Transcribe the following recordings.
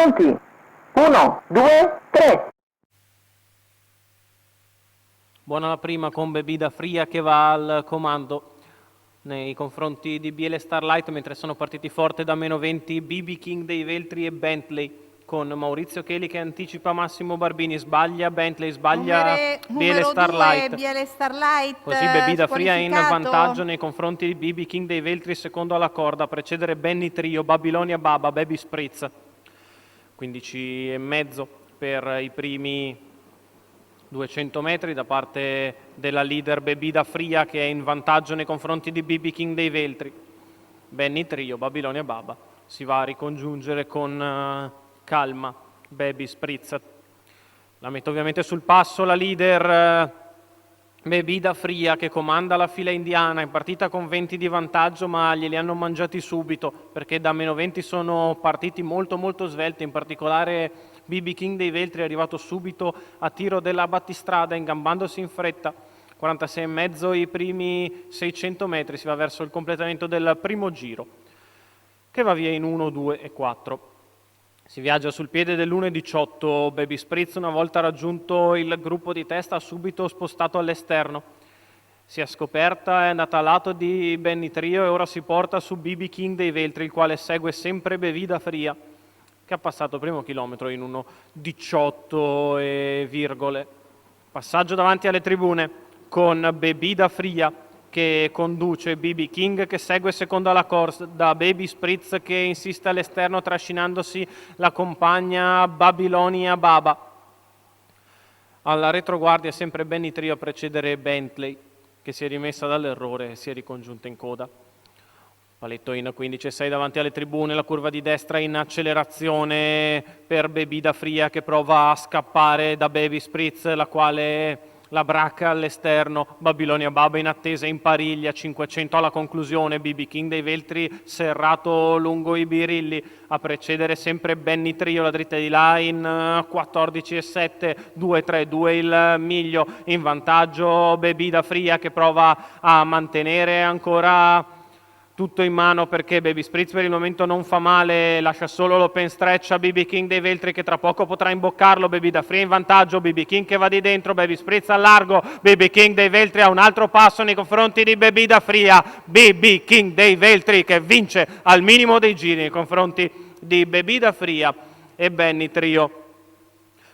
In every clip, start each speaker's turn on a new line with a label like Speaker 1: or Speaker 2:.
Speaker 1: Pronti? 1, 2, 3.
Speaker 2: Buona la prima con Bebida Fria che va al comando nei confronti di Biele Starlight, mentre sono partiti forte da meno 20 BB King dei Veltri e Bentley, con Maurizio Cheli che anticipa Massimo Barbini. Sbaglia Bentley, sbaglia Biele
Speaker 3: Numero 2
Speaker 2: Starlight.
Speaker 3: Biele Starlight,
Speaker 2: Così Bebida Fria è in
Speaker 3: squalificato.
Speaker 2: vantaggio nei confronti di BB King dei Veltri, secondo alla corda, a precedere Benny Trio, Babilonia Baba, Baby Spritz. 15,5 per i primi 200 metri da parte della leader Bebida Fria, che è in vantaggio nei confronti di BB King dei Veltri. Benny Trio, Babilonia Baba si va a ricongiungere con calma Baby Spritz. La mette ovviamente sul passo la leader Bebida Fria, che comanda la fila indiana, in partita con 20 di vantaggio, ma glieli hanno mangiati subito perché da meno 20 sono partiti molto molto svelti. In particolare BB King dei Veltri è arrivato subito a tiro della battistrada, ingambandosi in fretta. 46,5 i primi 600 metri, si va verso il completamento del primo giro, che va via in 1, 2 e 4. Si viaggia sul piede dell'1,18. Baby Spritz, una volta raggiunto il gruppo di testa, ha subito spostato all'esterno. Si è scoperta, è andata a lato di Benny Trio e ora si porta su BB King dei Veltri, il quale segue sempre Bebida Fria, che ha passato il primo chilometro in 1,18 e virgole. Passaggio davanti alle tribune con Bebida Fria che conduce, BB King che segue secondo alla corsa, da Baby Spritz che insiste all'esterno trascinandosi la compagna Babilonia Baba. Alla retroguardia sempre Benny Trio a precedere Bentley, che si è rimessa dall'errore e si è ricongiunta in coda. Paletto in 15,6 davanti alle tribune, la curva di destra in accelerazione per Bebida Fria che prova a scappare da Baby Spritz, la quale la bracca all'esterno. Babilonia Baba in attesa, in pariglia, 500 alla conclusione. BB King dei Veltri serrato lungo i birilli, a precedere sempre Benny Trio, la dritta di là in 14,7, 2,3, il miglio, in vantaggio Bebida Fria che prova a mantenere ancora tutto in mano perché Baby Spritz per il momento non fa male, lascia solo l'open stretch a BB King dei Veltri che tra poco potrà imboccarlo. Bebida Fria in vantaggio, BB King che va di dentro, Baby Spritz al largo, BB King dei Veltri ha un altro passo nei confronti di Bebida Fria. BB King dei Veltri che vince al minimo dei giri nei confronti di Bebida Fria e Benny Trio.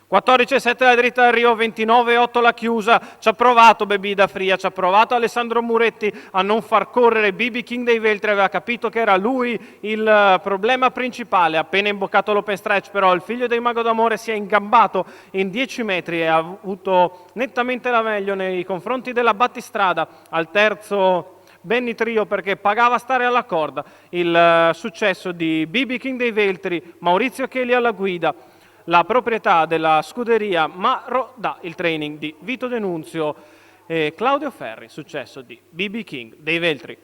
Speaker 2: 14,7 la dritta d'arrivo, 29,8 la chiusa. Ci ha provato Bebida Fria, ci ha provato Alessandro Muretti a non far correre BB King dei Veltri, aveva capito che era lui il problema principale. Appena imboccato l'open stretch però il figlio del Mago d'Amore si è ingambato in 10 metri e ha avuto nettamente la meglio nei confronti della battistrada. Al terzo Benny Trio perché pagava stare alla corda. Il successo di BB King dei Veltri, Maurizio Cheli alla guida, la proprietà della scuderia Marodà, il training di Vito Denunzio e Claudio Ferri, successo di BB King dei Veltri.